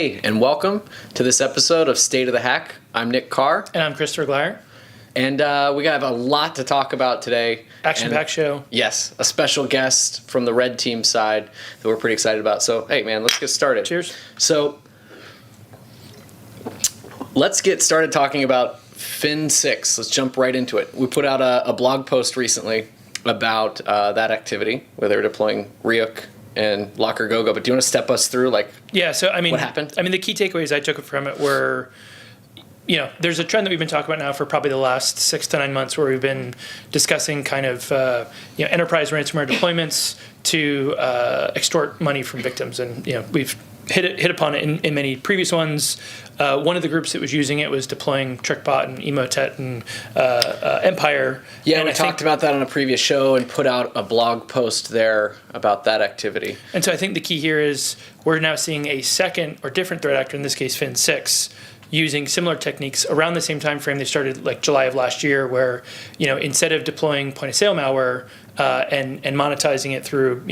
Hey, and welcome to this episode of State of the Hack. I'm Nick Carr. And I'm Christopher Glyer. And we have a lot to talk about today. Action-packed show. Yes, a special guest from the Red Team side that we're pretty excited about. So, hey, man, let's get started. Cheers. So, let's get started talking about Fin6. Let's jump right into it. We put out a blog post recently about that activity where they were deploying Ryuk and LOCKERGOGA, but do you want to step us through, what happened? The key takeaways I took from it were, there's a trend that we've been talking about now for probably the last 6 to 9 months where we've been discussing kind of, enterprise ransomware deployments to extort money from victims. And, we've hit upon it in many previous ones. One of the groups that was using it was deploying TrickBot and Emotet and Empire. Yeah, and we talked about that on a previous show and put out a blog post there about that activity. And so I think the key here is we're now seeing a second or different threat actor, in this case Fin6, using similar techniques around the same time frame. They started like July of last year, where instead of deploying point of sale malware and monetizing it through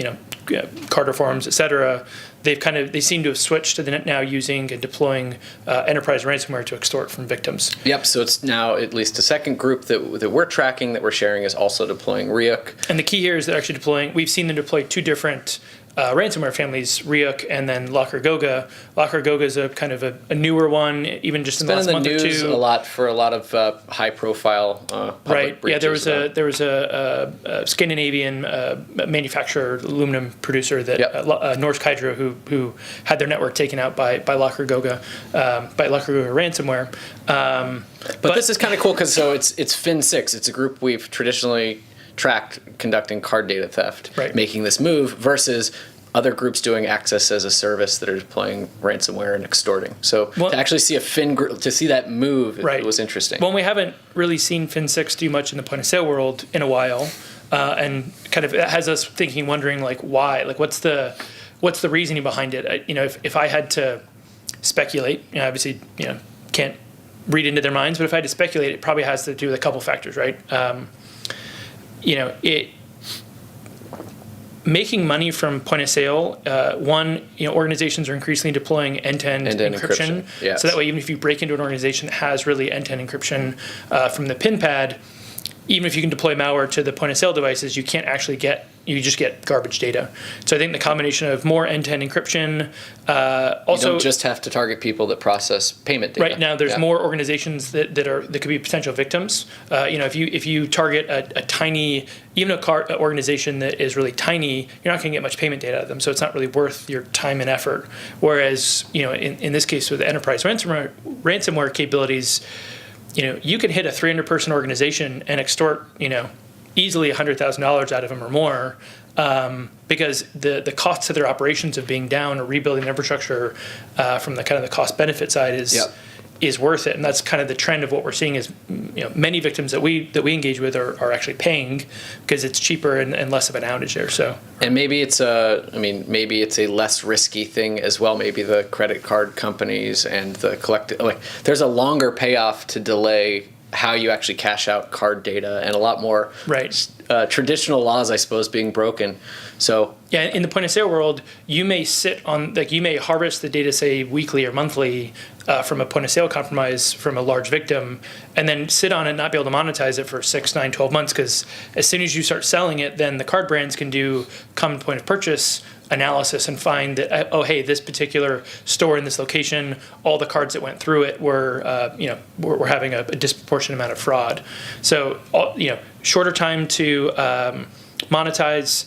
card reforms, et cetera, they seem to have switched to the net now using and deploying enterprise ransomware to extort from victims. Yep. So it's now at least a second group that we're tracking, that we're sharing, is also deploying Ryuk. And the key here is they're actually deploying. We've seen them deploy two different ransomware families, Ryuk and then LOCKERGOGA. LOCKERGOGA is a kind of a newer one, even just in the last month or two. It's been in the news a lot for a lot of high-profile public breaches. Yeah, there was a Scandinavian manufacturer, aluminum producer that Norsk Hydro, who had their network taken out by LOCKERGOGA ransomware. But this is kind of cool because it's Fin6. It's a group we've traditionally tracked conducting card data theft, right, making this move, versus other groups doing access as a service that are deploying ransomware and extorting. So to actually see to see that move, it was interesting. Well, we haven't really seen Fin6 do much in the point of sale world in a while, and kind of it has us wondering why, what's the reasoning behind it? If I had to speculate, obviously can't read into their minds, but if I had to speculate, it probably has to do with a couple factors, right? Making money from point of sale. Organizations are increasingly deploying end-to-end encryption. Yes. So that way, even if you break into an organization that has really end-to-end encryption from the pin pad, even if you can deploy malware to the point of sale devices, you can't actually you just get garbage data. So I think the combination of more end-to-end encryption, also you don't just have to target people that process payment data. Right now, there's more organizations that could be potential victims. If you target a tiny, even a organization that is really tiny, you're not going to get much payment data out of them. So it's not really worth your time and effort. Whereas in this case with the enterprise ransomware capabilities, you can hit a 300-person organization and extort, easily $100,000 out of them or more, because the costs of their operations of being down or rebuilding the infrastructure from the kind of the cost-benefit side is worth it. And that's kind of the trend of what we're seeing is, many victims that we engage with are actually paying because it's cheaper and less of an outage there. So. And maybe it's a less risky thing as well. Maybe the credit card companies and the there's a longer payoff to delay how you actually cash out card data, and a lot more traditional laws, I suppose, being broken. So yeah, in the point of sale world, you may sit on you may harvest the data, say weekly or monthly, from a point of sale compromise from a large victim, and then sit on it and not be able to monetize it for 6, 9, 12 months, because as soon as you start selling it, then the card brands can do common point of purchase analysis and find that, hey, this particular store in this location, all the cards that went through it were having a disproportionate amount of fraud. So shorter time to monetize,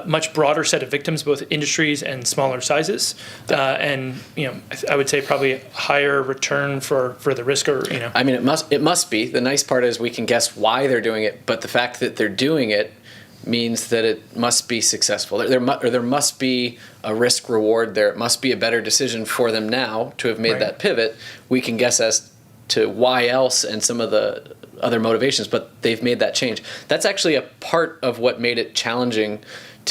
much broader set of victims, both industries and smaller sizes, and I would say probably higher return for the risk. It must be. The nice part is we can guess why they're doing it, but the fact that they're doing it means that it must be successful. There must be a risk reward there. It must be a better decision for them now to have made that pivot. We can guess as to why else and some of the other motivations, but they've made that change. That's actually a part of what made it challenging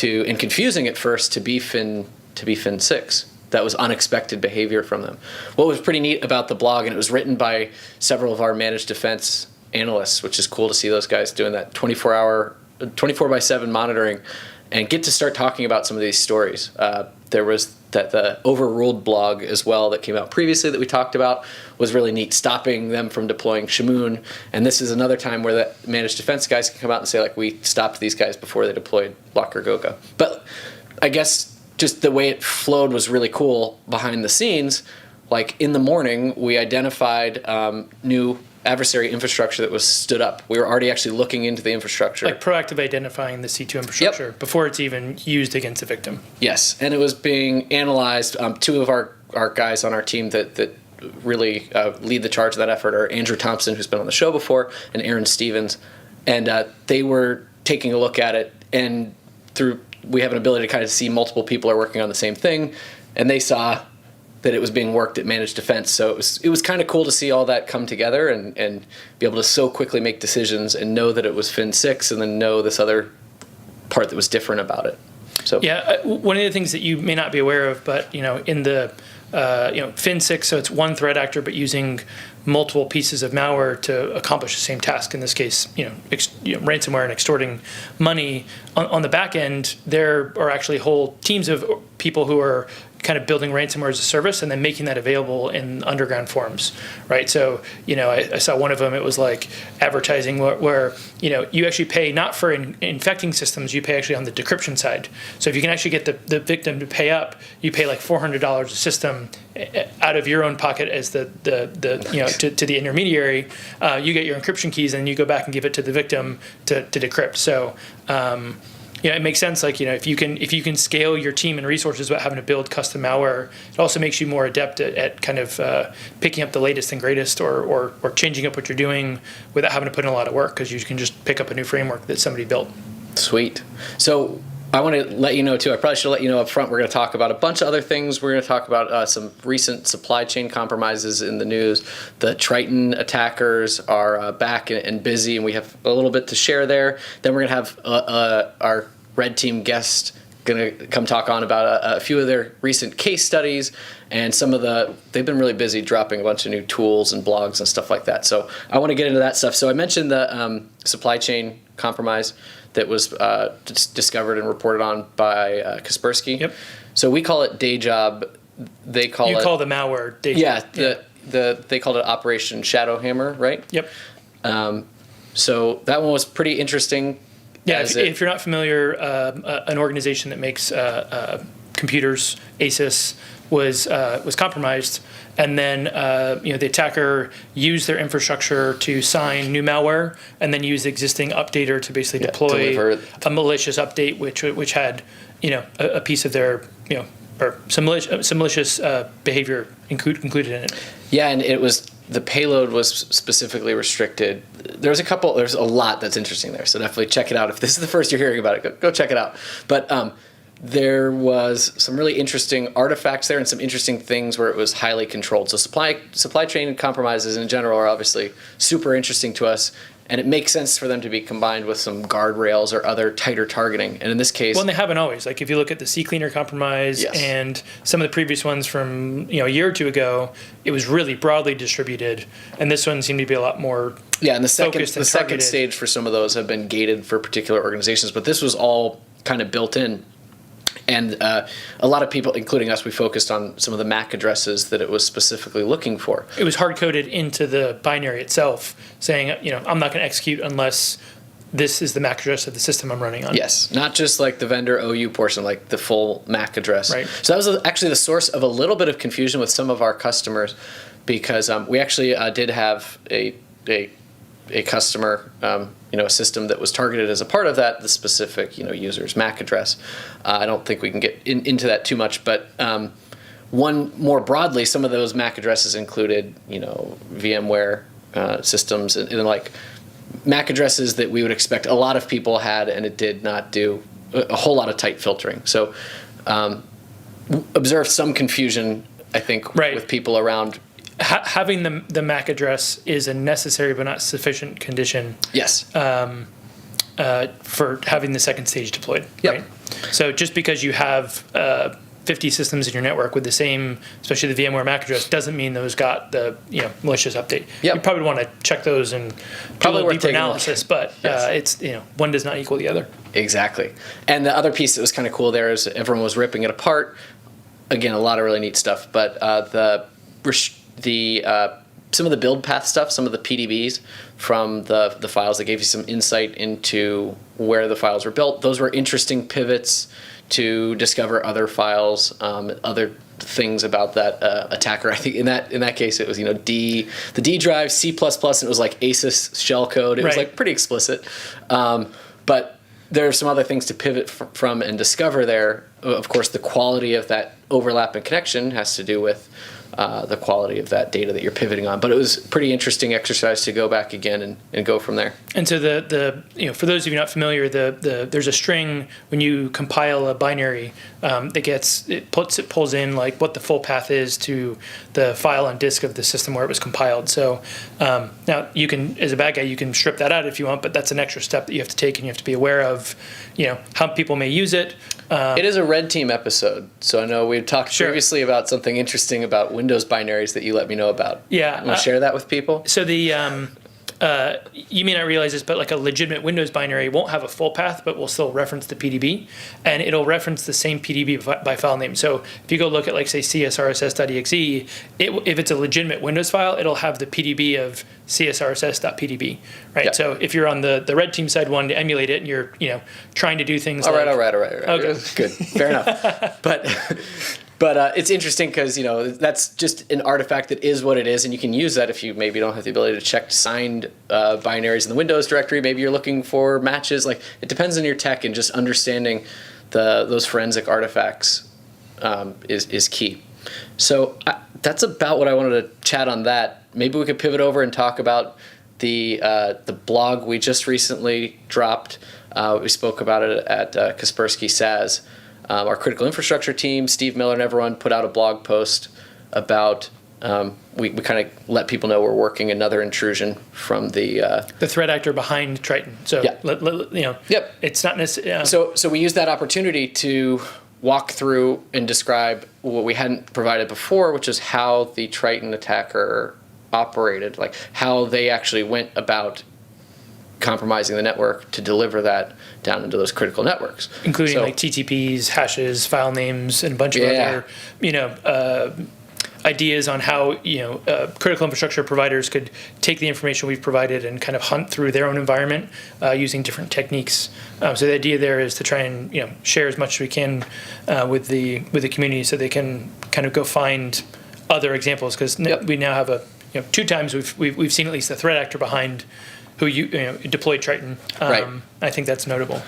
and confusing at first to be Fin6. That was unexpected behavior from them. What was pretty neat about the blog, and it was written by several of our managed defense analysts, which is cool to see those guys doing that 24/7 monitoring and get to start talking about some of these stories. There was that the Overruled blog as well that came out previously that we talked about was really neat, stopping them from deploying Shamoon. And this is another time where the managed defense guys can come out and say, like, we stopped these guys before they deployed LOCKERGOGA. But I guess just the way it flowed was really cool behind the scenes. Like, in the morning, we identified new adversary infrastructure that was stood up. We were already actually looking into the infrastructure. Like proactive identifying the C2 infrastructure before it's even used against a victim. Yes, and it was being analyzed. Two of our guys on our team that really lead the charge of that effort are Andrew Thompson, who's been on the show before, and Aaron Stevens. And they were taking a look at it, and we have an ability to kind of see multiple people are working on the same thing, and they saw that it was being worked at managed defense. So it was kind of cool to see all that come together and be able to so quickly make decisions and know that it was Fin 6 and then know this other part that was different about it. So yeah, one of the things that you may not be aware of, but in the Fin 6, so it's one threat actor, but using multiple pieces of malware to accomplish the same task. In this case, ransomware and extorting money. On the back end, there are actually whole teams of people who are kind of building ransomware as a service and then making that available in underground forums, right? So, I saw one of them, it was like advertising where you actually pay not for infecting systems, you pay actually on the decryption side. So if you can actually get the victim to pay up, you pay like $400 a system out of your own pocket as to the intermediary. You get your encryption keys and you go back and give it to the victim to decrypt. So, it makes sense. Like, if you can scale your team and resources without having to build custom malware, it also makes you more adept at kind of picking up the latest and greatest or changing up what you're doing without having to put in a lot of work, because you can just pick up a new framework that somebody built. Sweet. So I want to let you know, too, I probably should let you know up front, we're going to talk about a bunch of other things. We're going to talk about some recent supply chain compromises in the news. The TRITON attackers are back and busy, and we have a little bit to share there. Then we're going to have our Red Team guest going to come talk on about a few of their recent case studies and they've been really busy dropping a bunch of new tools and blogs and stuff like that. So I want to get into that stuff. So I mentioned the supply chain compromise that was discovered and reported on by Kaspersky. Yep. So we call it DAYJOB. They call You call the malware DAYJOB. Yeah. They called it Operation ShadowHammer, right? Yep. So that one was pretty interesting. Yeah, if you're not familiar, an organization that makes computers, ASUS, was compromised, and then the attacker used their infrastructure to sign new malware, and then use the existing updater to basically deploy a malicious update, which had a piece of their or some malicious behavior included in it. Yeah, and the payload was specifically restricted. There's a lot that's interesting there, so definitely check it out. If this is the first you're hearing about it, go check it out. But there was some really interesting artifacts there and some interesting things where it was highly controlled. So supply chain compromises in general are obviously super interesting to us, and it makes sense for them to be combined with some guardrails or other tighter targeting. And in this case... Well, and they haven't always. Like, if you look at the CCleaner compromise and some of the previous ones from a year or two ago, it was really broadly distributed, and this one seemed to be a lot more and the focused and second stage for some of those have been gated for particular organizations, but this was all kind of built in. And a lot of people, including us, we focused on some of the MAC addresses that it was specifically looking for. It was hard-coded into the binary itself, saying, I'm not going to execute unless this is the MAC address of the system I'm running on. Yes, not just like the vendor OU portion, like the full MAC address. Right. So that was actually the source of a little bit of confusion with some of our customers, because we actually did have a customer, a system that was targeted as a part of that, the specific, user's MAC address. I don't think we can get into that too much, but one more broadly, some of those MAC addresses included, VMware systems and like MAC addresses that we would expect a lot of people had, and it did not do a whole lot of tight filtering. So observed some confusion, I think, with people around. Having the MAC address is a necessary but not sufficient condition. Yes. For having the second stage deployed. Yep. Right? So just because you have 50 systems in your network with the same, especially the VMware MAC address, doesn't mean those got the malicious update. Yep. You probably want to check those and do a little deeper analysis, but it's one does not equal the other. Exactly. And the other piece that was kind of cool there is everyone was ripping it apart. again, a lot of really neat stuff. But some of the build path stuff, some of the PDBs from the files that gave you some insight into where the files were built, those were interesting pivots to discover other files, other things about that attacker. I think in that case it was the D drive, C++, and it was like ASUS shellcode. It was like pretty explicit, but there are some other things to pivot from and discover there. Of course, the quality of that overlap and connection has to do with the quality of that data that you're pivoting on. But it was a pretty interesting exercise to go back again and go from there. And so for those of you not familiar, there's a string when you compile a binary that pulls in like what the full path is to the file on disk of the system where it was compiled. So now you can, as a bad guy, you can strip that out if you want, but that's an extra step that you have to take, and you have to be aware of, how people may use it. It is a Red Team episode, so I know we've talked previously about something interesting about Windows binaries that you let me know about. Yeah. You want to share that with people? So you may not realize this, but like a legitimate Windows binary won't have a full path, but will still reference the PDB, and it'll reference the same PDB by file name. So if you go look at like say csrss.exe, if it's a legitimate Windows file, it'll have the PDB of csrss.pdb, right? Yeah. So if you're on the Red Team side wanting to emulate it, and you're trying to do things all right. Okay, good, fair enough. But it's interesting because that's just an artifact that is what it is, and you can use that if you maybe don't have the ability to check signed binaries in the Windows directory. Maybe you're looking for matches. Like, it depends on your tech, and just understanding those forensic artifacts is key. So that's about what I wanted to chat on that. Maybe we could pivot over and talk about the blog we just recently dropped. We spoke about it at Kaspersky SAS. Our critical infrastructure team, Steve Miller and everyone, put out a blog post about, we kind of let people know we're working another intrusion from the threat actor behind Triton. So, it's not necessarily... So we used that opportunity to walk through and describe what we hadn't provided before, which is how the Triton attacker operated, like how they actually went about compromising the network to deliver that down into those critical networks, including like TTPs, hashes, file names, and a bunch of other ideas on how critical infrastructure providers could take the information we've provided and kind of hunt through their own environment using different techniques. So the idea there is to try and share as much as we can with the community, so they can kind of go find other examples, because we now have 2 times we've seen at least the threat actor behind who deployed Triton. Right. I think that's notable.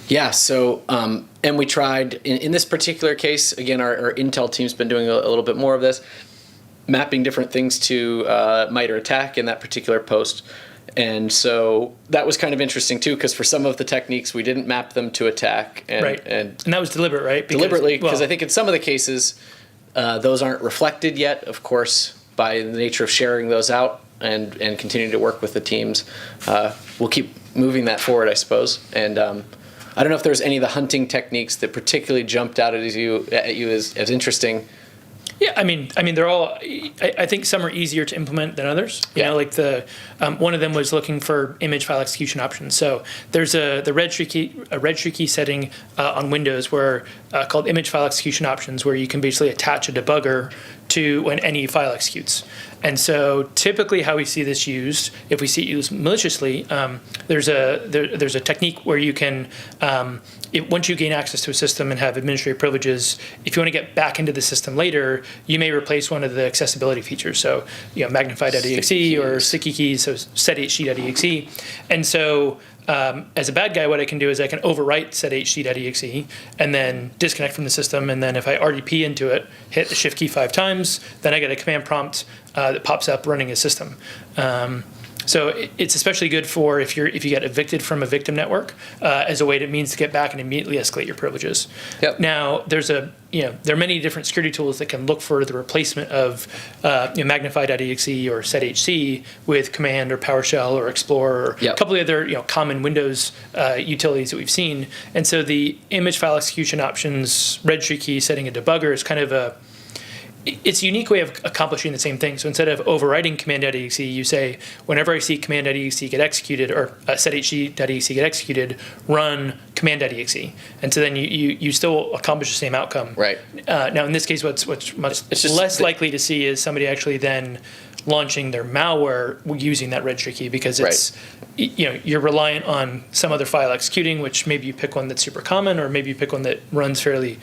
Yeah. So, and we tried in this particular case. Again, our Intel team's been doing a little bit more of this, mapping different things to MITRE ATT&CK in that particular post. And so that was kind of interesting too, because for some of the techniques we didn't map them to attack, and that was deliberate, right? Deliberately, because I think in some of the cases those aren't reflected yet, of course, by the nature of sharing those out. And continue to work with the teams. We'll keep moving that forward, I suppose. And I don't know if there's any of the hunting techniques that particularly jumped out at you as interesting. Yeah, I mean, they're all. I think some are easier to implement than others. You know, like the one of them was looking for image file execution options. So there's the registry key setting on Windows where called image file execution options, where you can basically attach a debugger to when any file executes. And so typically how we see this used, if we see it used maliciously, there's a technique where you can, once you gain access to a system and have administrative privileges, if you want to get back into the system later, you may replace one of the accessibility features. So, magnify.exe or sticky keys, so sethd.exe. And so as a bad guy, what I can do is I can overwrite sethd.exe and then disconnect from the system. And then if I RDP into it, hit the shift key 5 times, then I get a command prompt that pops up running a system. So it's especially good for if you get evicted from a victim network as a way to means to get back and immediately escalate your privileges. Yep. Now there are many different security tools that can look for the replacement of magnify.exe or sethc with command or PowerShell or Explorer or a couple of other common Windows utilities that we've seen. And so the image file execution options registry key setting a debugger is kind of it's a unique way of accomplishing the same thing. So instead of overwriting command.exe, you say, whenever I see command.exe get executed, or sethg.exe get executed, run command.exe. And so then you still accomplish the same outcome. Right. Now, in this case, what's much less likely to see is somebody actually then launching their malware using that registry key, because it's, you're reliant on some other file executing, which maybe you pick one that's super common, or maybe you pick one that runs fairly,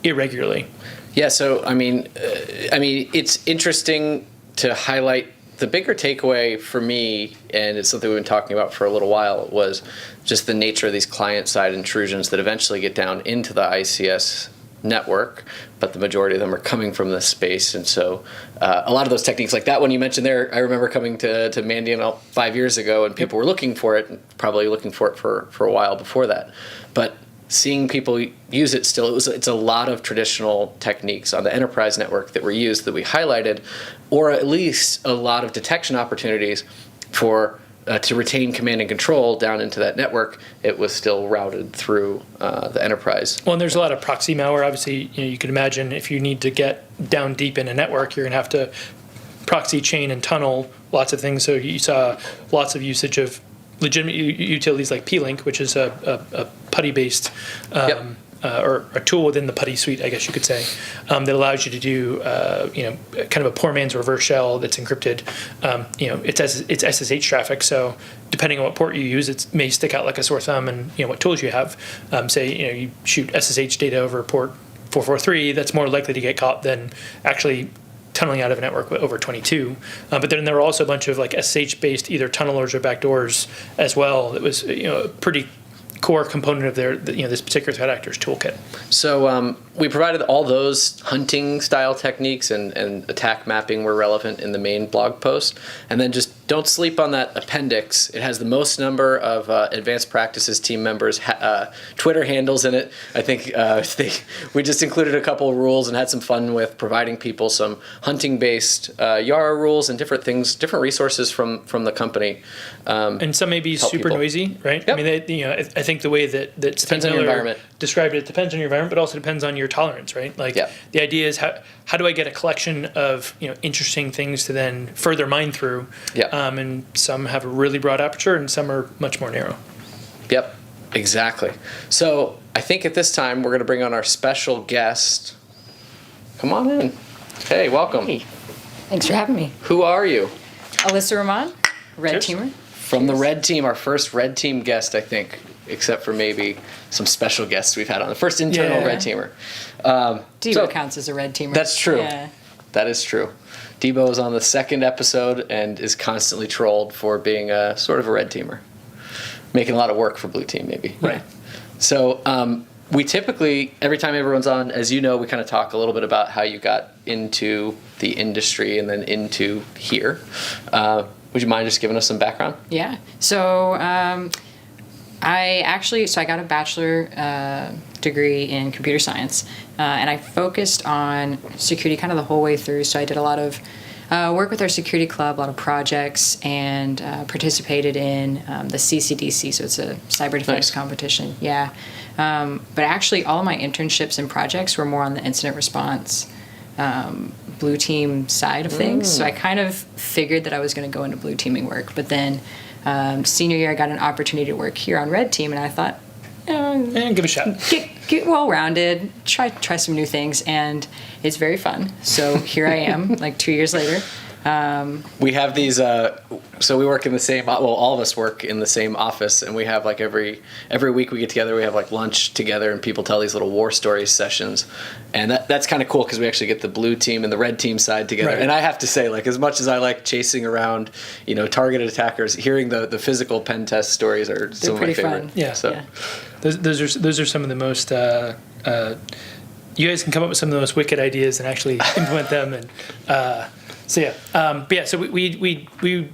irregularly. Yeah, so I mean, it's interesting to highlight the bigger takeaway for me, and it's something we've been talking about for a little while, was just the nature of these client-side intrusions that eventually get down into the ICS network, but the majority of them are coming from this space. And so a lot of those techniques, like that one you mentioned there, I remember coming to Mandiant 5 years ago, and people were looking for it, and probably looking for it for a while before that. But seeing people use it still, it's a lot of traditional techniques on the enterprise network that were used that we highlighted, or at least a lot of detection opportunities for to retain command and control down into that network. It was still routed through the enterprise. Well, and there's a lot of proxy malware. Obviously, you could imagine if you need to get down deep in a network, you're going to have to proxy, chain, and tunnel lots of things. So you saw lots of usage of legitimate utilities like P-Link, which is a PuTTY-based or a tool within the PuTTY suite, I guess you could say, that allows you to do kind of a poor man's reverse shell that's encrypted. It's SSH traffic, so depending on what port you use, it may stick out like a sore thumb, and what tools you have. Say you shoot SSH data over port 443, that's more likely to get caught than actually tunneling out of a network over 22. But then there were also a bunch of like SSH-based either tunnelers or backdoors as well. That was a pretty core component of their this particular threat actor's toolkit. So we provided all those hunting style techniques and attack mapping were relevant in the main blog post. And then just don't sleep on that appendix. It has the most number of advanced practices team members' Twitter handles in it. I think we just included a couple of rules and had some fun with providing people some hunting-based Yara rules and different things, different resources from the company. And some may be super noisy, right? Yep. I mean, I think the way that Depends on your environment. described it depends on your environment, but also depends on your tolerance, right? Like the idea is how do I get a collection of interesting things to then further mine through? And some have a really broad aperture, and some are much more narrow. Yep, exactly. So I think at this time we're going to bring on our special guest. Come on in. Hey, welcome. Hey. Thanks for having me. Who are you? Alyssa Rahman, Red Teamer. From the Red Team, our first Red Team guest, I think, except for maybe some special guests we've had on. The first internal Red Teamer. Debo counts as a Red Teamer. That's true. Yeah. That is true. Debo is on the second episode and is constantly trolled for being a sort of a Red Teamer. Making a lot of work for Blue Team, maybe. Right. So we typically, every time everyone's on, as you know, we kind of talk a little bit about how you got into the industry and then into here. Would you mind just giving us some background? Yeah. So I got a bachelor degree in computer science, and I focused on security kind of the whole way through. So I did a lot of work with our security club, a lot of projects, and participated in the CCDC, so it's a cyber defense competition. Yeah. But actually, all of my internships and projects were more on the incident response Blue Team side of things. So I kind of figured that I was going to go into Blue Teaming work. But then senior year, I got an opportunity to work here on Red Team, and I thought, And give it a shot. Get well-rounded, try some new things, and it's very fun. So here I am, like 2 years later. We have these, so we work in the same, well, all of us work in the same office, and we have like every week we get together, we have like lunch together, and people tell these little war stories sessions. And that's kind of cool because we actually get the Blue Team and the Red Team side together. Right. And I have to say, like, as much as I like chasing around, targeted attackers, hearing the physical pen test stories are some of my favorite. Fun. Yeah. So. Yeah. Those are some of the most. You guys can come up with some of the most wicked ideas and actually implement them. And so we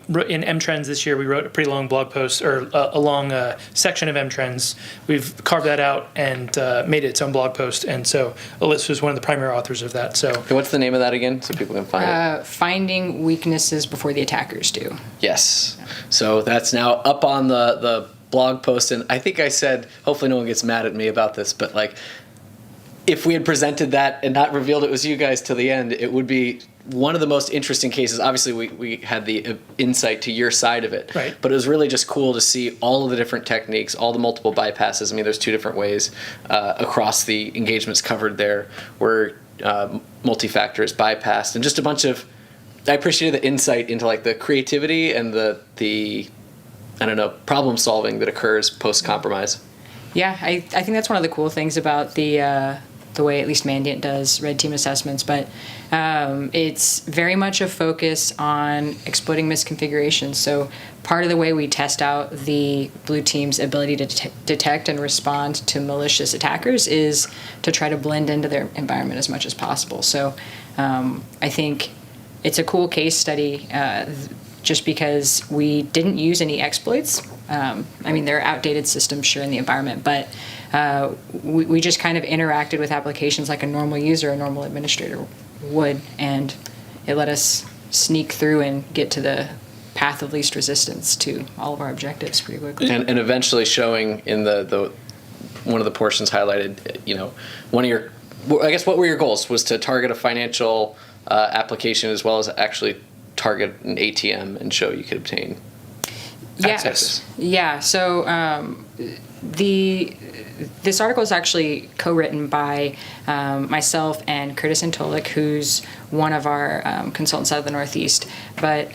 wrote in M-Trends this year. We wrote a pretty long blog post or a long section of M-Trends. We've carved that out and made it its own blog post. And so Alyssa was one of the primary authors of that. So What's the name of that again, so people can find it? Finding weaknesses before the attackers do. Yes. So that's now up on the blog post, and I think I said, hopefully no one gets mad at me about this, but like, if we had presented that and not revealed it was you guys till the end, it would be one of the most interesting cases. Obviously, we had the insight to your side of it, right. But it was really just cool to see all of the different techniques, all the multiple bypasses. I mean, there's 2 different ways across the engagements covered there where multi-factor is bypassed, and just a bunch of. I appreciated the insight into like the creativity and the I don't know, problem solving that occurs post compromise. Yeah, I think that's one of the cool things about the way at least Mandiant does red team assessments, but it's very much a focus on exploiting misconfigurations. So part of the way we test out the blue team's ability to detect and respond to malicious attackers is to try to blend into their environment as much as possible. So I think it's a cool case study just because we didn't use any exploits. I mean, there are outdated systems, sure, in the environment, but we just kind of interacted with applications like a normal user, a normal administrator would, and it let us sneak through and get to the path of least resistance to all of our objectives pretty quickly. And eventually showing in the one of the portions highlighted, you know, one of your, I guess, what were your goals? Was to target a financial application as well as actually target an ATM and show you could obtain access. Yeah. So this article is actually co-written by myself and Curtis Antolik, who's one of our consultants out of the Northeast. But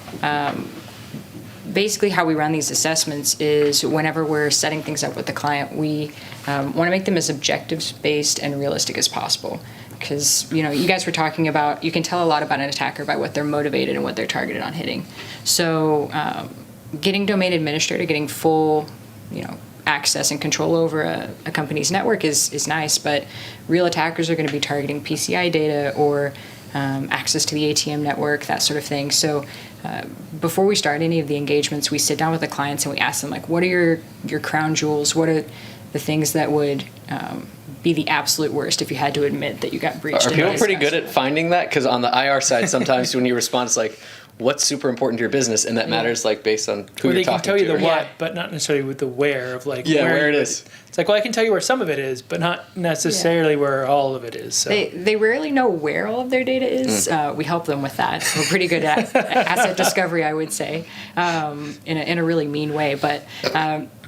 basically how we run these assessments is whenever we're setting things up with the client, we want to make them as objectives-based and realistic as possible. Because, you know, you guys were talking about, you can tell a lot about an attacker by what they're motivated and what they're targeted on hitting. So getting domain administrator, getting full, you know, access and control over a company's network is nice, but real attackers are going to be targeting PCI data or access to the ATM network, that sort of thing. So before we start any of the engagements, we sit down with the clients and we ask them, like, what are your crown jewels? What are the things that would be the absolute worst if you had to admit that you got breached? Are people pretty good at finding that? Because on the IR side, sometimes when you respond, it's like, what's super important to your business, and that matters like based on who you're talking to. They can tell you the what, but not necessarily with the where of like where it is. It's like, well, I can tell you where some of it is, but not necessarily where all of it is. So. They rarely know where all of their data is. We help them with that. We're pretty good at asset discovery, I would say, in a really mean way. But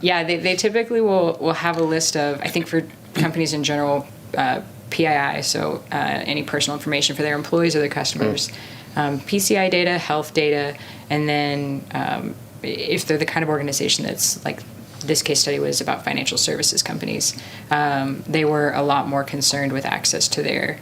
they typically will have a list of, I think for companies in general, PII, so any personal information for their employees or their customers. PCI data, health data, and then if they're the kind of organization that's like this case study was about financial services companies, they were a lot more concerned with access to their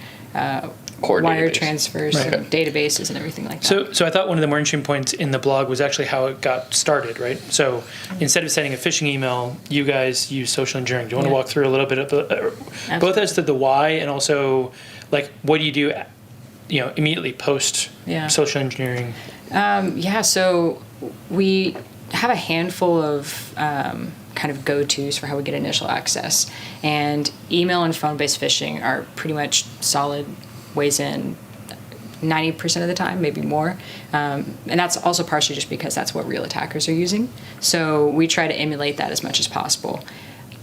wire transfers and databases and everything like that. So I thought one of the more interesting points in the blog was actually how it got started, right? So instead of sending a phishing email, you guys use social engineering. Do you want to walk through a little bit of both as to the why and also like what do you do, you know, immediately post social engineering? So we have a handful of kind of go-tos for how we get initial access, and email and phone-based phishing are pretty much solid ways in 90% of the time, maybe more. And that's also partially just because that's what real attackers are using. So we try to emulate that as much as possible.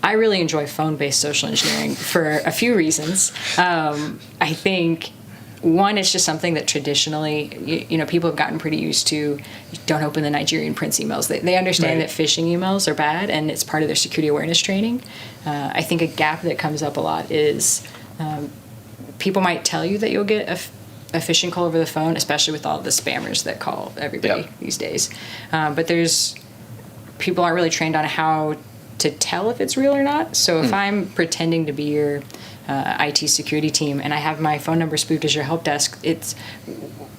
I really enjoy phone-based social engineering for a few reasons. I think one, it's just something that traditionally, you know, people have gotten pretty used to. Don't open the Nigerian prince emails. They understand that phishing emails are bad, and it's part of their security awareness training. I think a gap that comes up a lot is people might tell you that you'll get a phishing call over the phone, especially with all the spammers that call everybody these days. But people aren't really trained on how to tell if it's real or not. So if I'm pretending to be your IT security team and I have my phone number spoofed as your help desk,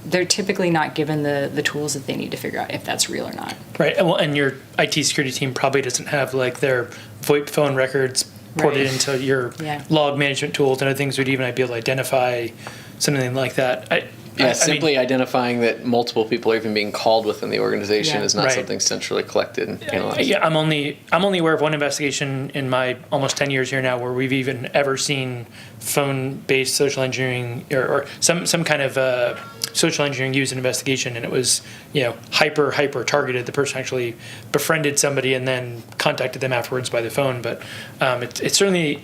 they're typically not given the tools that they need to figure out if that's real or not. Right. And your IT security team probably doesn't have like their VoIP phone records ported into your log management tools and other things would even be able to identify something like that. Simply identifying that multiple people are even being called within the organization is not something centrally collected and analyzed. Yeah, I'm only aware of one investigation in my almost 10 years here now where we've even ever seen phone-based social engineering or some kind of social engineering used in investigation, and it was hyper targeted. The person actually befriended somebody and then contacted them afterwards by the phone. But it's certainly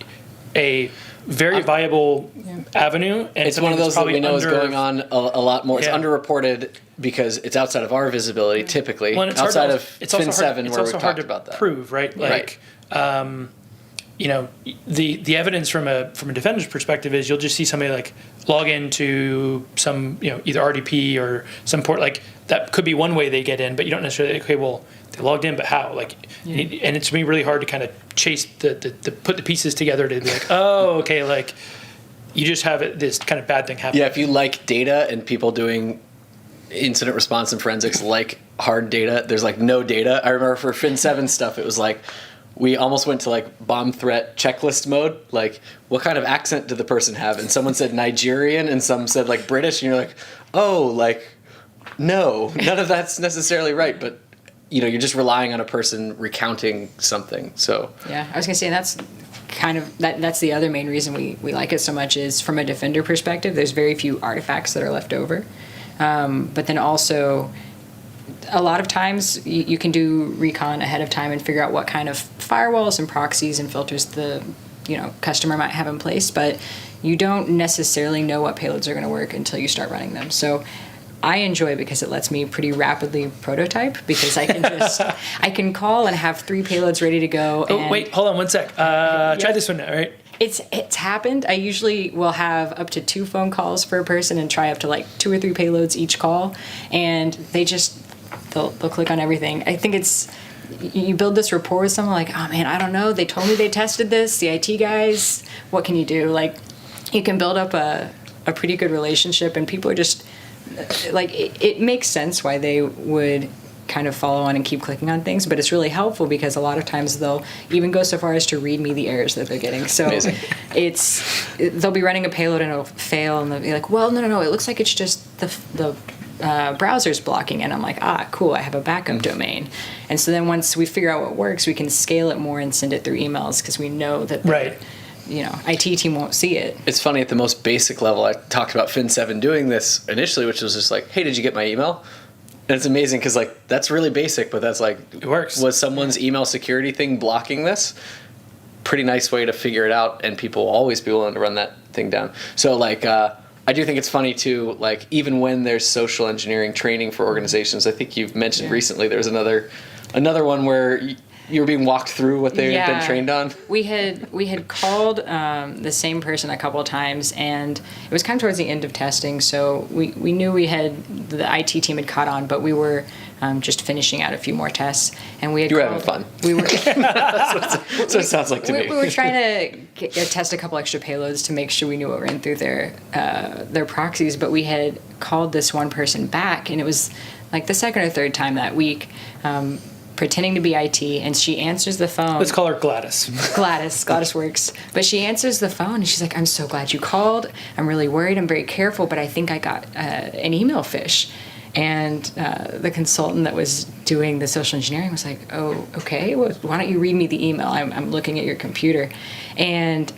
a very viable avenue. And It's one of those that we know is going on a lot more. It's Yeah. underreported because it's outside of our visibility, typically. Well, it's outside hard to, of it's also Fin7, hard, it's where also we've hard talked to about that. prove, right? Like, you know, the evidence from a defender's perspective is you'll just see somebody like log into some, you know, either RDP or some port, like that could be one way they get in, but you don't necessarily, okay, well, they logged in, but how? Like, and it's been really hard to kind of chase the put the pieces together to be like, oh, okay, like you just have this kind of bad thing happen. Yeah, if you like data and people doing incident response and forensics like hard data, there's like no data. I remember for Fin7 stuff, it was like, we almost went to like bomb threat checklist mode. Like, what kind of accent did the person have? And someone said Nigerian and some said like British. And you're like, oh, like, no, none of that's necessarily right. But, you know, you're just relying on a person recounting something. So, Yeah, I was going to say that's kind of, that's the other main reason we like it so much is from a defender perspective, there's very few artifacts that are left over. But then also, a lot of times you can do recon ahead of time and figure out what kind of firewalls and proxies and filters the customer might have in place, but you don't necessarily know what payloads are going to work until you start running them. So I enjoy it because it lets me pretty rapidly prototype because I can just I can call and have 3 payloads ready to go. Oh, wait, hold on one sec. Try this one now, right? It's happened. I usually will have up to 2 phone calls for a person and try up to like 2 or 3 payloads each call, and they'll click on everything. I think it's, you build this rapport with someone like, oh man, I don't know, they told me they tested this, the IT guys, what can you do? Like, you can build up a pretty good relationship, and people are just like, it makes sense why they would kind of follow on and keep clicking on things, but it's really helpful because a lot of times they'll even go so far as to read me the errors that they're getting. So amazing. They'll be running a payload and it'll fail, and they'll be like, well, no, it looks like it's just the browser's blocking, and I'm like, cool, I have a backup domain. And so then once we figure out what works, we can scale it more and send it through emails because we know that IT team won't see it. It's funny, at the most basic level, I talked about Fin7 doing this initially, which was just like, hey, did you get my email? And it's amazing because like that's really basic, but that's like, it works. Was someone's email security thing blocking this? Pretty nice way to figure it out, and people will always be willing to run that thing down. So like, I do think it's funny too, like even when there's social engineering training for organizations, I think you've mentioned recently there's another one where you were being walked through what they had been trained on. We had called the same person a couple of times, and it was kind of towards the end of testing, so we knew the IT team had caught on, but we were just finishing out a few more tests, and we had. You were having fun. We were. That's what it sounds like to me. We were trying to test a couple extra payloads to make sure we knew what ran through their proxies, but we had called this one person back, and it was like the second or third time that week. Pretending to be IT, and she answers the phone. Let's call her Gladys. Gladys works. But she answers the phone, and she's like, I'm so glad you called. I'm really worried. I'm very careful, but I think I got an email phish. And the consultant that was doing the social engineering was like, oh, okay, well, why don't you read me the email? I'm looking at your computer. And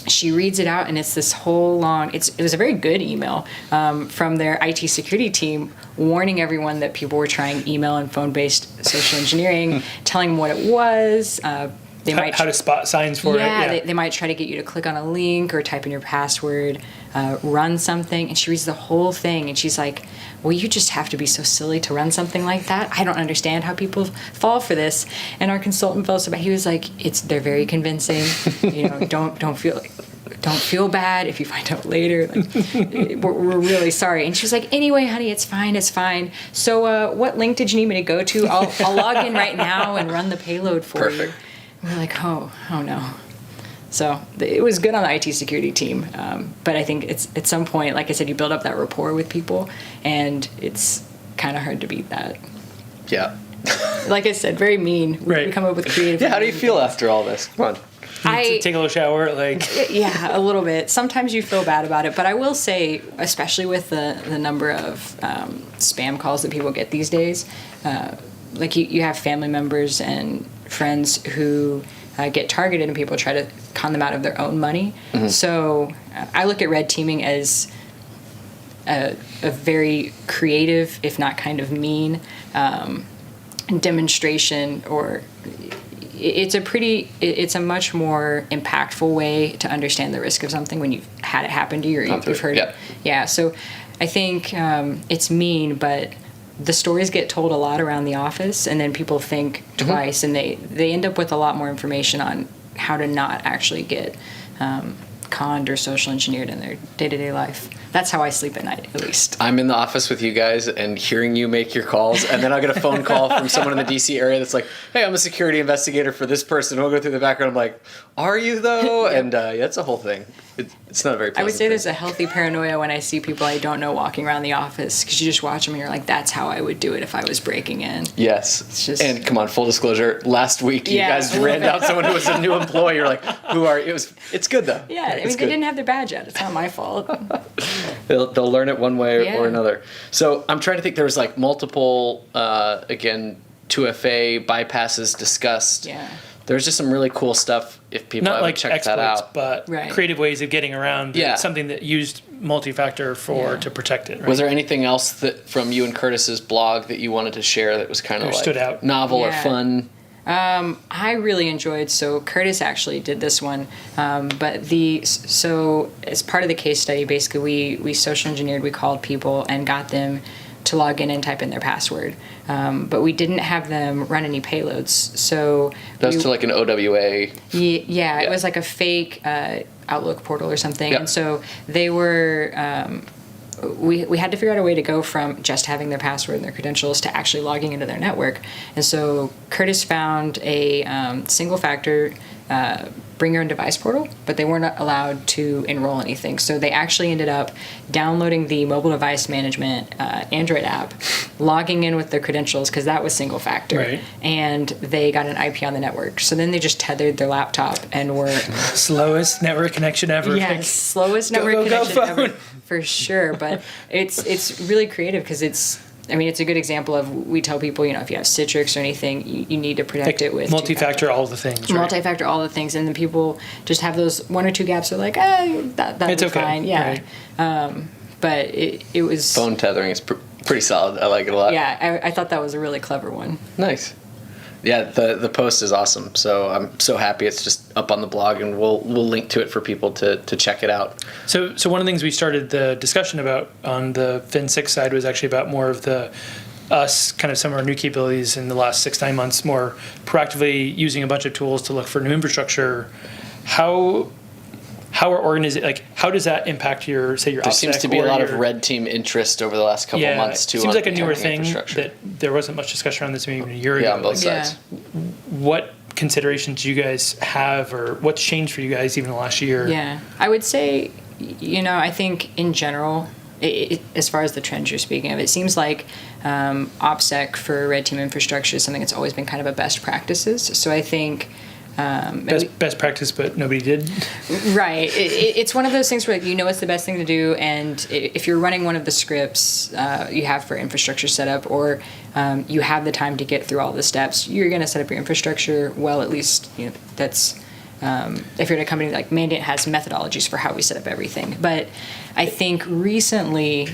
she reads it out, and it's this whole long, it was a very good email from their IT security team warning everyone that people were trying email and phone-based social engineering, telling them what it was. They might how to spot signs for it. Yeah, they might try to get you to click on a link or type in your password, run something, and she reads the whole thing, and she's like, well, you just have to be so silly to run something like that. I don't understand how people fall for this. And our consultant felt so bad. He was like, they're very convincing. Don't feel bad if you find out later. Like, we're really sorry. And she was like, anyway, honey, it's fine. So what link did you need me to go to? I'll log in right now and run the payload for you. And we're like, oh no. So it was good on the IT security team. But I think it's at some point, like I said, you build up that rapport with people, and it's kind of hard to beat that. Yeah. Like I said, very mean. Right. We come up with creative. Yeah, how do you feel after all this? Come on. Take a little shower, like. Yeah, a little bit. Sometimes you feel bad about it, but I will say, especially with the number of spam calls that people get these days, like you have family members and friends who get targeted, and people try to con them out of their own money. Mm-hmm. So I look at red teaming as a very creative, if not kind of mean, demonstration, or it's a much more impactful way to understand the risk of something when you've had it happen to you or you've heard it. Yeah. So I think it's mean, but the stories get told a lot around the office, and then people think twice, and they end up with a lot more information on how to not actually get conned or social engineered in their day-to-day life. That's how I sleep at night, at least. I'm in the office with you guys and hearing you make your calls, and then I'll get a phone call from someone in the DC area that's like, hey, I'm a security investigator for this person. We'll go through the background. I'm like, are you though? And it's a whole thing. It's not a very pleasant I would say there's a healthy paranoia when I see people I don't know walking around the office, because you just watch them and you're like, that's how I would do it if I was breaking in. Yes. It's just, and come on, full disclosure, last week you guys ran down someone who was a new employee. You're like, who are you? It's good though. Yeah, I mean, they didn't have their badge yet. It's not my fault. They'll learn it one way or another. So I'm trying to think. There was like multiple, again, 2FA bypasses discussed. Yeah. There's just some really cool stuff if people Not haven't like checked that exploits, out. but creative ways of getting around something that used multi-factor to protect it. Right? Was there anything else that from you and Curtis's blog that you wanted to share that was kind of like stood out, novel or fun? I really enjoyed, so Curtis actually did this one, but so as part of the case study, basically we social engineered, we called people and got them to log in and type in their password, but we didn't have them run any payloads. So that was to like an OWA. Yeah, it was like a fake Outlook portal or something, and so they were. We had to figure out a way to go from just having their password and their credentials to actually logging into their network. And so Curtis found a single factor bring your own device portal, but they weren't allowed to enroll anything. So they actually ended up downloading the mobile device management Android app, logging in with their credentials, because that was single factor, and they got an IP on the network. So then they just tethered their laptop and were slowest network connection ever. Yes, slowest network connection ever, for sure. But it's really creative, because it's a good example of, we tell people, if you have Citrix or anything, you need to protect it with multi-factor, all the things. Right? Multi-factor, all the things, and then people just have those one or two gaps. They're like, that's okay. Fine, yeah. Right. But it was phone tethering is pretty solid. I like it a lot. Yeah, I thought that was a really clever one. Nice. Yeah, the post is awesome. So I'm so happy it's just up on the blog, and we'll link to it for people to check it out. So one of the things we started the discussion about on the Fin6 side was actually about more of some of our new capabilities in the last 6-9 months, more proactively using a bunch of tools to look for new infrastructure. How does that impact your OPSEC? There seems to be a lot of red team interest over the last couple of months too. It seems like a newer thing that there wasn't much discussion around this maybe even a year ago. Yeah, on both sides. What considerations do you guys have, or what's changed for you guys even the last year? Yeah, I would say, I think in general, as far as the trends you're speaking of, it seems like OPSEC for red team infrastructure is something that's always been kind of a best practices. So I think best practice, but nobody did. Right. It's one of those things where it's the best thing to do, and if you're running one of the scripts you have for infrastructure setup, or you have the time to get through all the steps, you're going to set up your infrastructure well. At least that's if you're in a company like Mandiant has methodologies for how we set up everything. But I think recently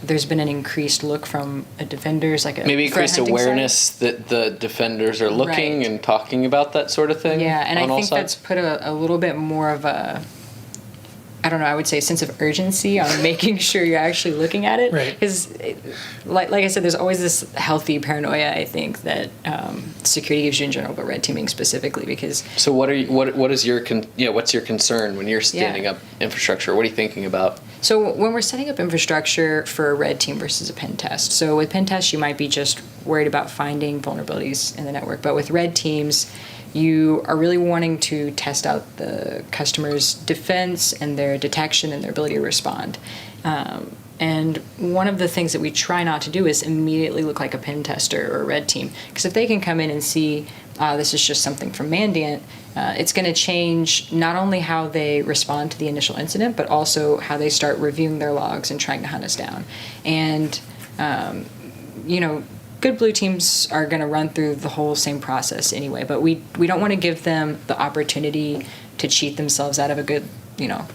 there's been an increased look from defenders, like maybe increased awareness that the defenders are looking and talking about that sort of thing. Yeah, and I think that's put a little bit more of a, I would say, a sense of urgency on making sure you're actually looking at it. Right. Because, like I said, there's always this healthy paranoia, I think, that security gives you in general, but red teaming specifically. Because so what's your concern when you're standing up infrastructure? What are you thinking about? So when we're setting up infrastructure for a red team versus a pen test, so with pen tests you might be just worried about finding vulnerabilities in the network, but with red teams, you are really wanting to test out the customer's defense and their detection and their ability to respond. And one of the things that we try not to do is immediately look like a pen tester or a red team. Because if they can come in and see, this is just something from Mandiant, it's going to change not only how they respond to the initial incident, but also how they start reviewing their logs and trying to hunt us down. And, good blue teams are going to run through the whole same process anyway, but we don't want to give them the opportunity to cheat themselves out of a good,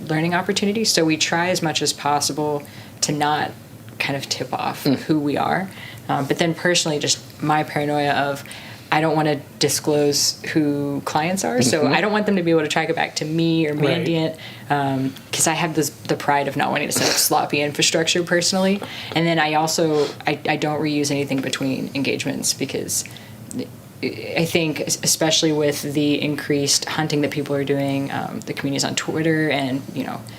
learning opportunity. So we try as much as possible to not kind of tip off who we are. But then personally, just my paranoia of, I don't want to disclose who clients are, so I don't want them to be able to track it back to me or Mandiant, because I have the pride of not wanting to set up sloppy infrastructure personally. And then I also I don't reuse anything between engagements, because I think, especially with the increased hunting that people are doing, the communities on Twitter and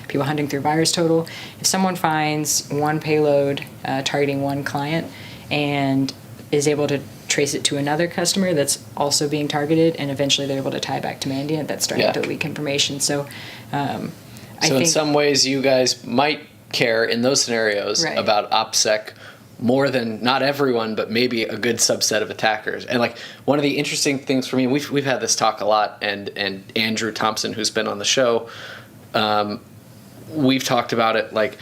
people hunting through virus total, if someone finds one payload targeting one client and is able to trace it to another customer that's also being targeted, and eventually they're able to tie back to Mandiant, that's starting to leak information. So I think in some ways you guys might care in those shenarios about OPSEC more than not everyone, but maybe a good subset of attackers. And like one of the interesting things for me, we've had this talk a lot, and Andrew Thompson, who's been on the show, we've talked about it. Like,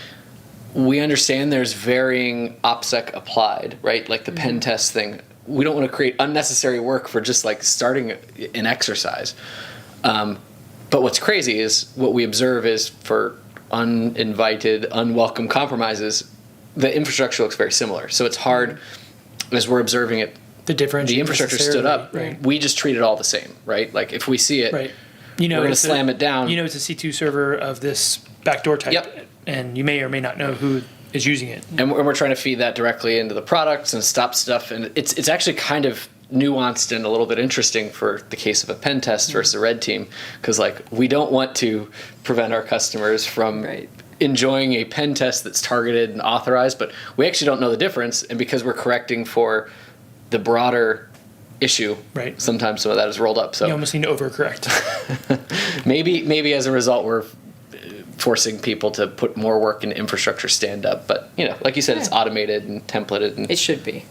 we understand there's varying OPSEC applied, right? Like the pen test thing. We don't want to create unnecessary work for just like starting an exercise. But what's crazy is what we observe is for uninvited, unwelcome compromises, the infrastructure looks very similar. So it's hard as we're observing it. The infrastructure stood up. Right. We just treat it all the same, right? Like if we see it, we're going to slam it down. It's a C2 server of this backdoor type, and you may or may not know who is using it. And we're trying to feed that directly into the products and stop stuff. And it's actually kind of nuanced and a little bit interesting for the case of a pen test versus a red team, because like we don't want to prevent our customers from enjoying a pen test that's targeted and authorized, but we actually don't know the difference. And because we're correcting for the broader issue, sometimes some of that is rolled up. So you almost need to overcorrect. maybe as a result, we're forcing people to put more work into infrastructure stand up. But like you said, it's automated and templated. And it should be.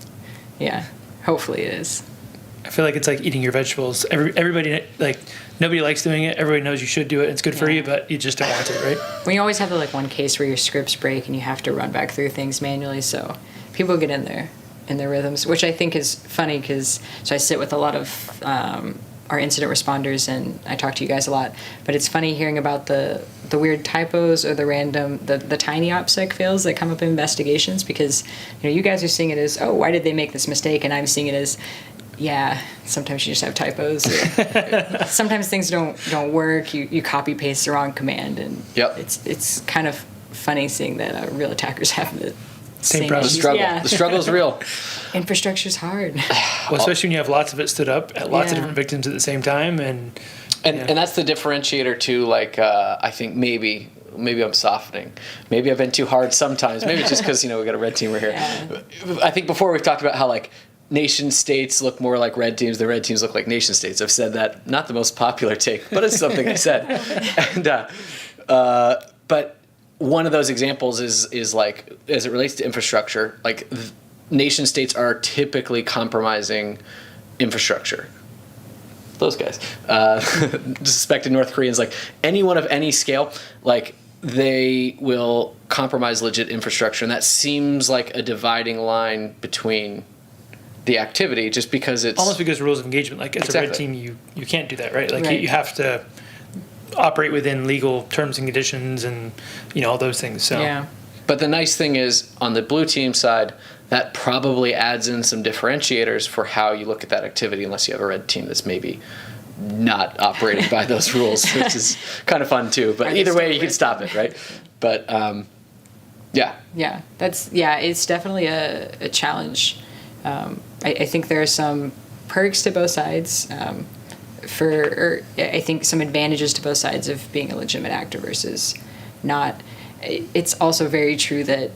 Yeah. Hopefully it is. I feel like it's like eating your vegetables. Everybody, like, nobody likes doing it. Everybody knows you should do it. It's good for you, but you just don't want to, right? When you always have the one case where your scripts break and you have to run back through things manually, so people get in their rhythms, which I think is funny because I sit with a lot of our incident responders and I talk to you guys a lot, but it's funny hearing about the weird typos or the random, the tiny OPSEC fails that come up in investigations, because you guys are seeing it as, oh, why did they make this mistake? And I'm seeing it as, sometimes you just have typos. Sometimes things don't work. You copy paste the wrong command, and it's kind of funny seeing that real attackers have the same problem. The struggle's real. Infrastructure's hard. Well, especially when you have lots of it stood up at lots of different victims at the same time, and that's the differentiator too. Like I think maybe I'm softening. Maybe I've been too hard sometimes. Maybe it's just because we got a red team right here. I think before we've talked about how like nation states look more like red teams. The red teams look like nation states. I've said that. Not the most popular take, but it's something I said. And but one of those examples is like, as it relates to infrastructure, like nation states are typically compromising infrastructure. Those guys, suspected North Koreans, like anyone of any scale, like they will compromise legit infrastructure, and that seems like a dividing line between the activity, just because it's almost because rules of engagement. Like as a red team, you can't do that, right? Like you have to operate within legal terms and conditions, and all those things. So But the nice thing is, on the blue team side, that probably adds in some differentiators for how you look at that activity, unless you have a red team that's maybe not operating by those rules, which is kind of fun too. But either way, you can stop it, right? But it's definitely a challenge. I think there are some perks to both sides. I think some advantages to both sides of being a legitimate actor versus not. It's also very true that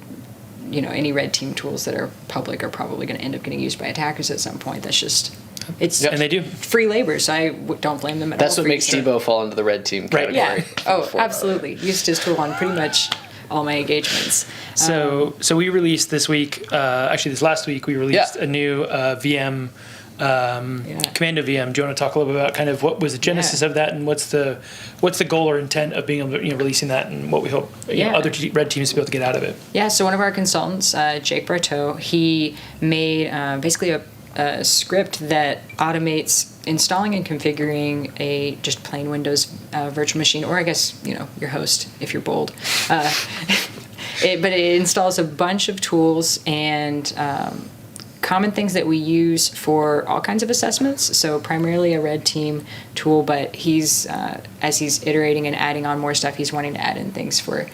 any red team tools that are public are probably going to end up getting used by attackers at some point. That's just and they do free labor, so I don't blame them at all. That's what makes Debo fall into the red team category. Yeah. Oh, absolutely. Used his tool on pretty much all my engagements. So we released this week. Actually, this last week we released a new VM. CommandoVM. Do you want to talk a little bit about kind of what was the genesis of that, and what's the goal or intent of being able to releasing that, and what we hope other red teams to be able to get out of it? Yeah. So one of our consultants, Jake Barteau, he made basically a script that automates installing and configuring a just plain Windows virtual machine, or I guess your host if you're bold. But it installs a bunch of tools and common things that we use for all kinds of assessments. So primarily a red team tool, but he's as he's iterating and adding on more stuff, he's wanting to add in things for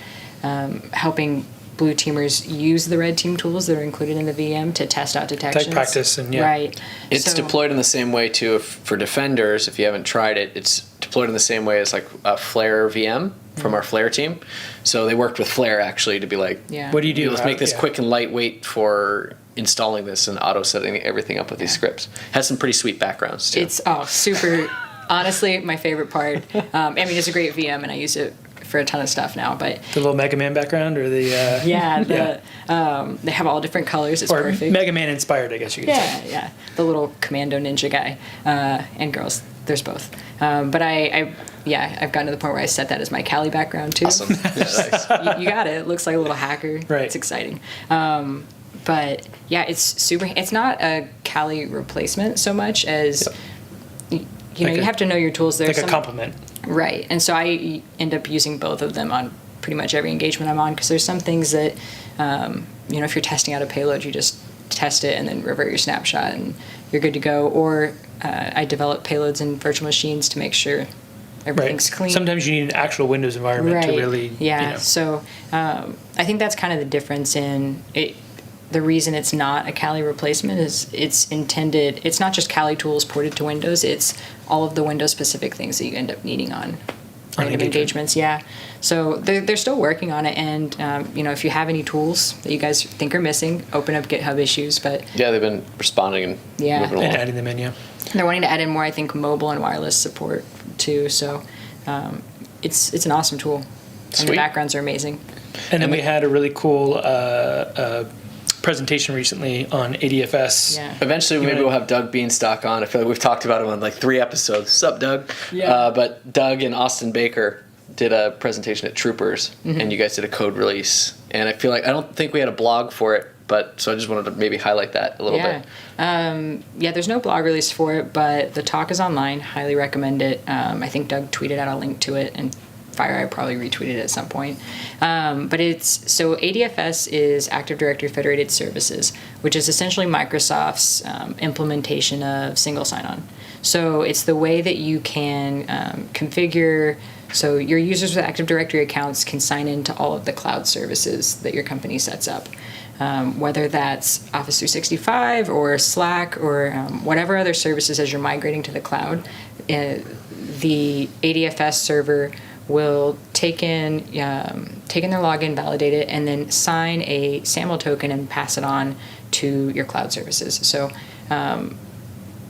helping blue teamers use the red team tools that are included in the VM to test out detections. Like practice and Right. It's deployed in the same way too. For defenders, if you haven't tried it, it's deployed in the same way as like a Flare VM from our Flare team. So they worked with Flare actually to be like, Yeah. What do you do? let's make this quick and lightweit for installing this and auto setting everything up with these scripts. Has some pretty sweet backgrounds too. It's super. Honestly, my favorite part. I mean, it's a great VM, and I use it for a ton of stuff now. But The little Mega Man background or the they have all different colors. It's or perfect. Mega Man inspired, I guess you could say. Yeah. The little commando ninja guy and girls. There's both. But I've gotten to the point where I set that as my Kali background too. Awesome. Yeah, nice. You got it. It looks like a little hacker. Right. It's exciting. But yeah, it's super. It's not a Kali replacement so much as you have to know your tools. There's Like a complement. Right. And so I end up using both of them on pretty much every engagement I'm on because there's some things that, if you're testing out a payload, you just test it and then revert your snapshot and you're good to go. Or I develop payloads in virtual machines to make sure everything's clean. Sometimes you need an actual Windows environment to really, Yeah. So I think that's kind of the difference in it. The reason it's not a Kali replacement is it's not just Kali tools ported to Windows, it's all of the Windows specific things that you end up needing on random engagements. Yeah. So they're still working on it. And, if you have any tools that you guys think are missing, open up GitHub issues. But Yeah, they've been responding and moving along. and adding them in, yeah. they're wanting to add in more, I think, mobile and wireless support too. So it's an awesome tool. And Sweet. the backgrounds are amazing. And then we had a really cool presentation recently on ADFS. Yeah. Eventually, maybe we'll have Doug Beanstalk on. I feel like we've talked about him on like 3 episodes. Sup, Doug? Yeah. But Doug and Austin Baker did a presentation at Troopers, and you guys did a code release. And I feel like I don't think we had a blog for it, so I just wanted to maybe highlight that a little bit. There's no blog release for it, but the talk is online. Highly recommend it. I think Doug tweeted out a link to it, and FireEye probably retweeted it at some point. But ADFS is Active Directory Federated Services, which is essentially Microsoft's implementation of single sign-on. So it's the way that you can configure. So your users with Active Directory accounts can sign into all of the cloud services that your company sets up. Whether that's Office 365 or Slack or whatever other services as you're migrating to the cloud, the ADFS server will take in their login, validate it, and then sign a SAML token and pass it on to your cloud services. So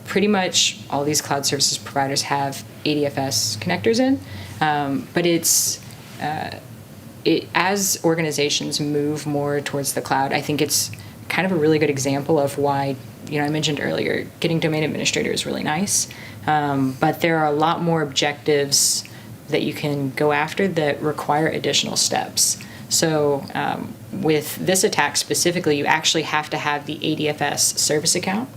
pretty much all these cloud services providers have ADFS connectors in, but as organizations move more towards the cloud, I think it's kind of a really good example of why, I mentioned earlier, getting domain administrator is really nice, but there are a lot more objectives that you can go after that require additional steps. So with this attack specifically, you actually have to have the ADFS service account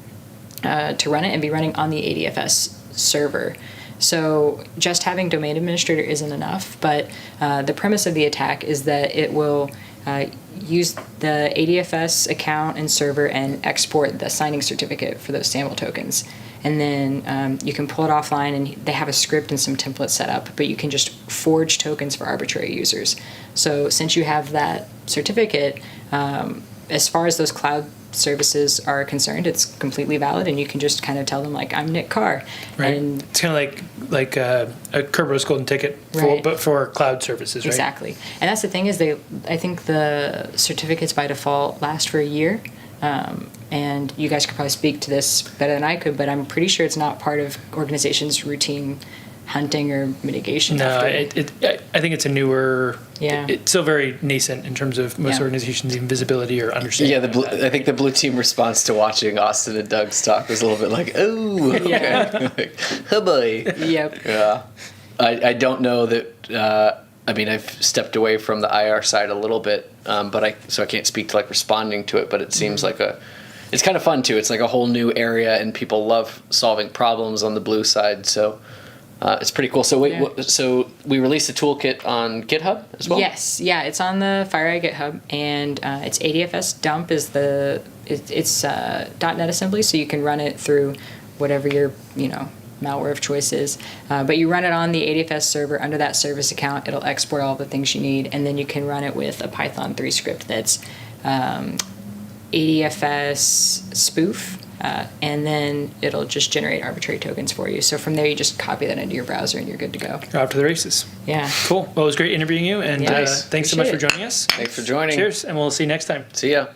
to run it and be running on the ADFS server. So just having domain administrator isn't enough, but the premise of the attack is that it will use the ADFS account and server and export the signing certificate for those SAML tokens. And then you can pull it offline, and they have a script and some templates set up, but you can just forge tokens for arbitrary users. So since you have that certificate, as far as those cloud services are concerned, it's completely valid, and you can just kind of tell them, like, I'm Nick Carr. Right. And it's kind of like a Kerberos golden ticket, but for cloud services, right? Exactly. And that's the thing is I think the certificates by default last for a year. And you guys could probably speak to this better than I could, but I'm pretty sure it's not part of organizations' routine hunting or mitigation. No, I think it's a newer. Yeah. It's still very nascent in terms of most organizations' even visibility or understanding. Yeah, I think the blue team response to watching Austin and Doug's talk was a little bit like, oh, okay. Like, oh boy. Yep. Yeah. I don't know that. I've stepped away from the IR side a little bit, so I can't speak to like responding to it. But it seems like it's kind of fun too. It's like a whole new area, and people love solving problems on the blue side. So It's pretty cool. So wait, Yeah. so we released a toolkit on GitHub as well? Yes, yeah, it's on the FireEye GitHub, and it's ADFSdump is it's .NET assembly, so you can run it through whatever your malware of choice is. But you run it on the ADFS server under that service account. It'll export all the things you need, and then you can run it with a Python 3 script that's ADFSpoof. And then it'll just generate arbitrary tokens for you. So from there, you just copy that into your browser and you're good to go. You're off to the races. Yeah. Cool. Well, it was great interviewing you, and Nice. thanks so much for Appreciate it. joining us. Thanks for joining. Cheers, and we'll see you next time. See ya.